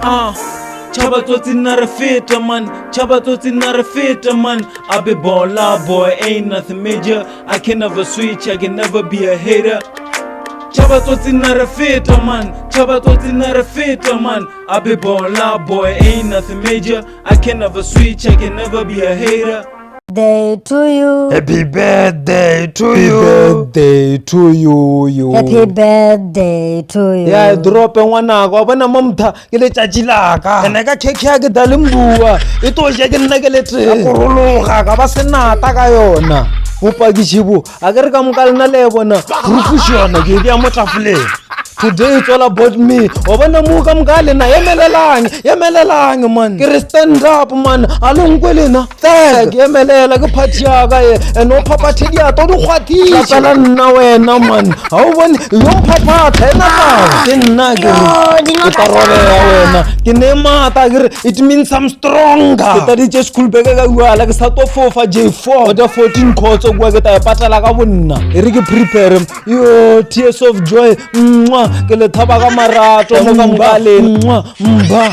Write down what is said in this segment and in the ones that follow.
Chaba Tsotsi not a fitter man, Chaba Tsotsi not a fitter man. I be baller boy, ain't nothing major. I can never switch, I can never be a hater. Chaba Tsotsi not a fitter man, Chaba Tsotsi not a fitter man. I be baller boy, ain't nothing major. I can never switch, I can never be a hater. Day to you. Happy birthday to you. Birthday to you. Happy birthday to you. Ya drop ngwana go bona momtha ke le tjatji la ka ene ka keke ya ke dalembuwa e to ja ke nna ke le tre go rologa ka ba senata ka yona bopakišibo a ke re ka moka lena le bona rufushona ke dia motlafuleng. Today it's all about me. Obana muka mkale na yemelelang man. Ke stand up man. Alongwelena. Tag yemelela ke party ya ka e no papa thedi ya to di khwati. Tsala nna wena man. Ha o bone yo papa thena ba. Ke nna ke tarole ya wena. Ke ne mata ke it means I'm stronger. Ke tadi je school beke ka uala ke sa to fofa J4. Oda 14 course o bua ke ta patala ka bonna. E re ke prepare yo tears of joy. Ke le thaba ka marato mo ka mbaleng mba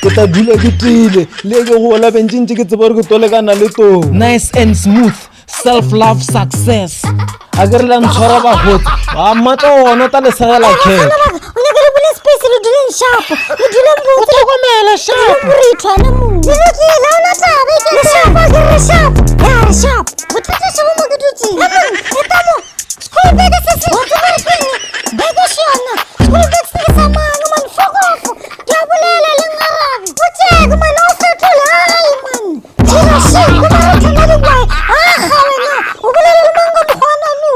ke ta dula ke tile le ke go la bentšintši ke tseba gore ke tolekana le to nice and smooth self love success a ke re la ntshwara ba hotse ba matla ona ta le segela ke o ne ke re bule space le duleng sharp le duleng botse go mela sharp re tshwana mo le ke la ona tabe ke sharp ke re sharp ya sharp bothata se mo ke dutse e ta mo school bag se se go tsena ke bag shona school bag se sa mano man fogofo ke a bolela le ngarabe botsego man o fetola ai man tira se go ba tsena le boy ga wena o bolela le mango mkhona no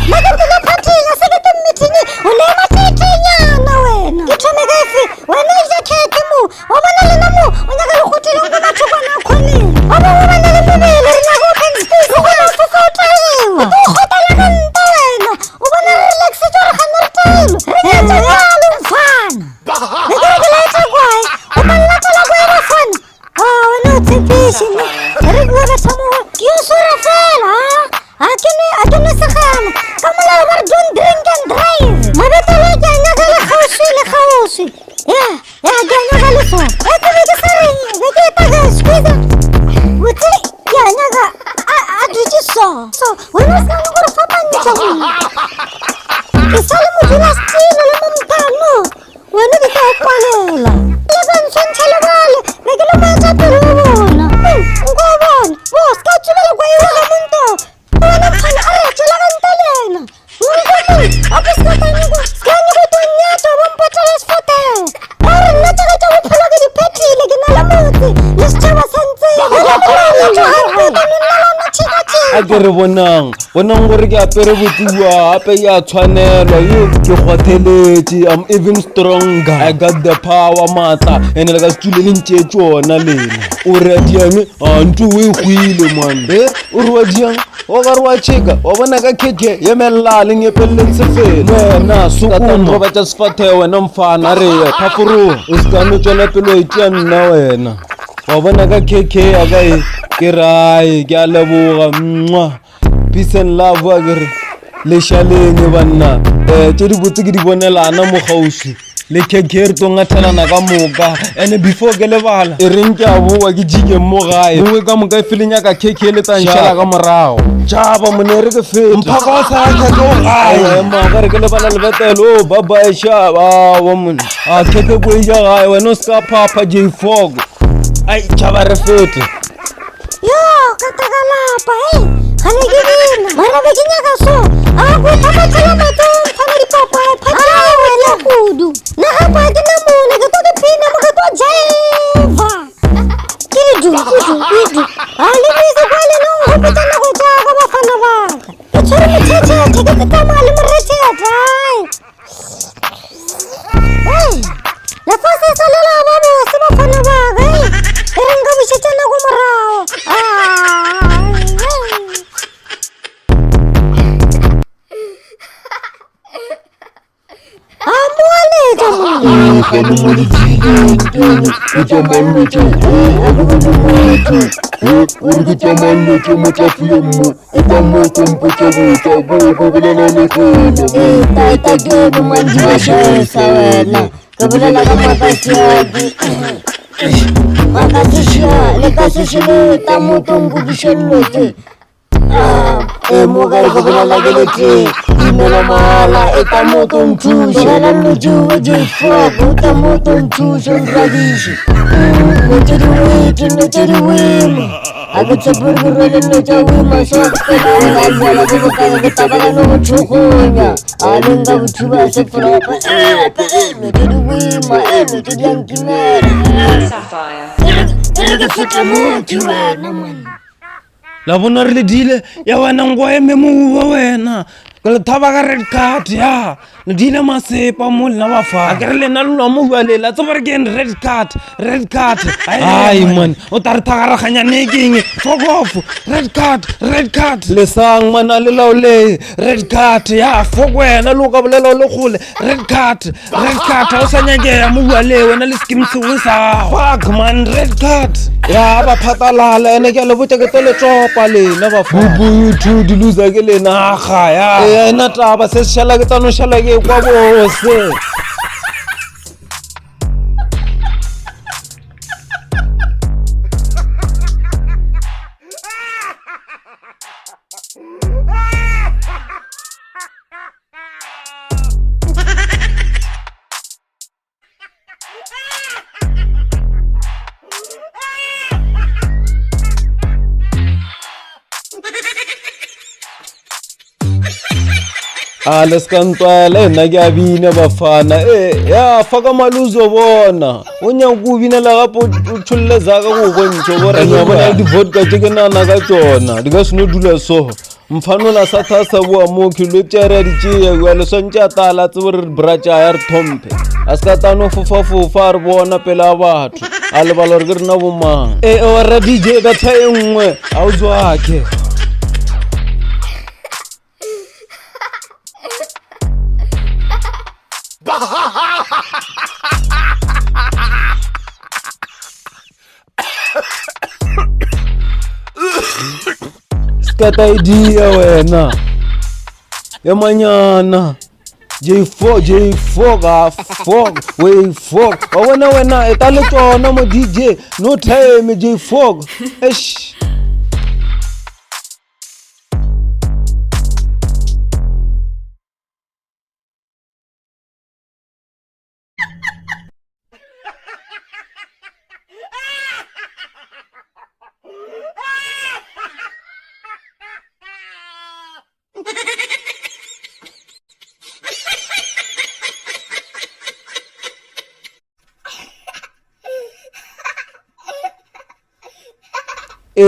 maka ke le phathing se ke meeting o le matetinya na wena ke thome ka efe wena je khete mo o bona le na mo o nyaka le khotile go ba thokwana khone o ba bona le mobile re na go open space go na go go taewa o khotala ka nta wena o bona relax tso re gana re taelo re tsa le mfana le ke le tsa kwai o bona tla go era fana wena o tshepishi re go ba tsamo ke o sora fela a ke ne sagana ka molao ba don't drink and drive mabetele ke nyaka le khaosi ya ke nyaka le so e ke be sa reng be ke ta ga squeeze wotse ke nyaka a dutse so wena se no gore fapanya tsa go ke sale mo dula stile le mo mtano wena ke ka opalela le ba ntshwantse le bale be ke le matsa pelo bona ngo bona bo ska tswela go e wa monto bona mkhana a re tsela ka ntelena a ke ska tani go skani go tonya to bo mpotela sfote a re nna tsa ka go phela ke diphetile ke na la motse le setšhaba santse a ke re bonang gore ke apere botsiwa ape ya tshwanelwa yo ke kgotheletse I'm even stronger I got the power matla ene le ka stule le ntse tsona lena o re diame a ntse o e gwile man o re wa diang o ga re wa cheka o bona ka keke ye mella le ngepelletse fela wena sukuma go batla sfathe wena mfana re phafuru o ska no tswela pelo e tia nna wena wa bona ka keke ya ga ke rai ke a leboga peace and love wa gere le shaleng banna tse di botse ke di bonelana mo gausi le keke re to ngathelana ka moka ene before ke lebala e reng ke a boa ke jike mo gae o ka moka filenya ka keke le tantshela ka morago jaba monere ke fete mphaka wa sa ka go gae ma ga re ke lebala le betelo baba e shaba wa mon a keke go ja gae wena ska papa J4 ai jaba re fete yo katagalapa khane ke dina mara be kinya ka so a go thapa tsela matso khane di papa phata wela kudu na ga pa ke na mona ke to ke pina mo ke to jaiva ke du a le be se kwale no go petsana go tsa ka bafana ba ke tsore mo tshetse ke ka mali mo retse ka trai la fase salela ba bo se bafana ba renga bishitana go morao ke bolela ka makasiadi makasisia le ka sešile ta motong kodišelletse moka ke bolela ke letse imela mahala e ka motong thuše gela nnojewe jefoko ta motong thuše nradiše nnote diwima a ke tsepore ke rwele nno tša wima sokelaaala ke botaba ke tabagano go thogonya a le nka bothuba sepropa nnote diwima nnote diankimela ke feta motho wena monna la bona re le dile ya wena ngo eme mo wa wena ke le thaba ka red card ya le dile masepa mo lena ba fa ke re lena lo mo bua lela tse bare ke red card ai man o tare tagaraganya nekeng fuck off red card le sang mana le laole red card ya fuck wena lo ka bolela le gole red card o sa nyakea mo bua le wena le skim se o sa fuck man red card ya ba phatalala ene ke le botse ke tole tropa lena ba fa bu tu di loser ke lena ga ya ena taba se shala ke tsano shala ke kwa bose le skantwele nna ke a bina bafana ya faka maluzo bona o nyaka o binela gape o tsholle zaka go bontšho borenya bona di-vodka tse ke nana ka tsona di ka seno dula so mfanola sa thasa boa mo kilotšere ya ditšea ua le swantše a tala tse bore bratša ya re thompe a se ka tano fofafofa a re bona pele a batho a lebala gore ke rena bomang ora dj betha e nngwe a o tswake skata idea wena ya manyana J4 ga fog way fog wena eta le tsona mo DJ no time J4 eish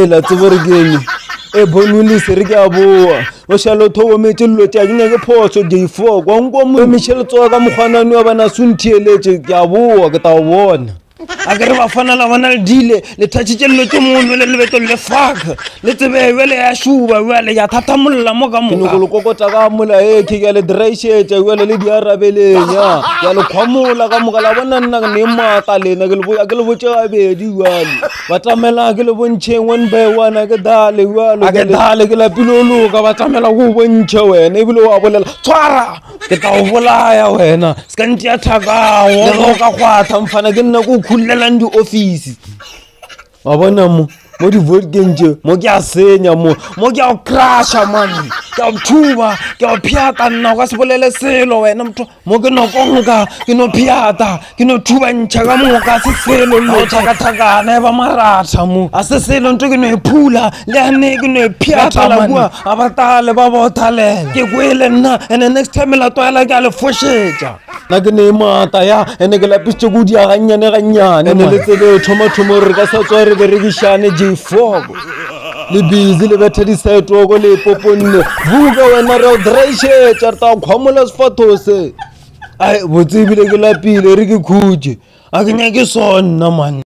la tsebore geng bonulise re ke a boa o shalo thogo metse lo tja nya ke phoso J4 kwa nko mo Michelle tsoa ka mogwanane wa bana sunthieletse ke a boa ke ta o bona a ke re ba fana la bana le dile le thatšitše lo tse mo le beto le fuck le tsebe le ya shuba wele ya thathamolla mo ka mo go kokota ka mola ke le dreshetša wele le di arabelenya ya le khwamola ka mo la bona nna ne mata lena ke le botse ga bedi wale ba tamela ke le bontšheng one by one ke dale wale ke dale ke la pilolo ka ba tamela go bontšhe wena e bile wa bolela tshwara ke ta o bolaya wena ska ntya thaka le go ka khwatha mfana ke nna go khullela ndi office wa bona mo di-vodkeng mo ke a senya mo ke a o crusha man ke a o thuba ke a o phiata nna o ka se bolele selo wena motho mo ke no konka ke no phiata ke no thuba ntšha ka moka se selo lo thakathakana e ba maratha mo a se selo nto ke no e phula le ane ke no e phiata la bua a batale ba bothalela ke kwele nna and the next time la toela ke a le foshetša na ke ne mata ya ene ke lapisitše go dia gannyane ene le tsebe thoma re ka sa tswa re berekišane J4 le busy le betha disaetoko le poponne buka wena re o dreshetša re ta khwamola sefatho se ai botsebile ke lapile re ke khutše a ke nyake sonna man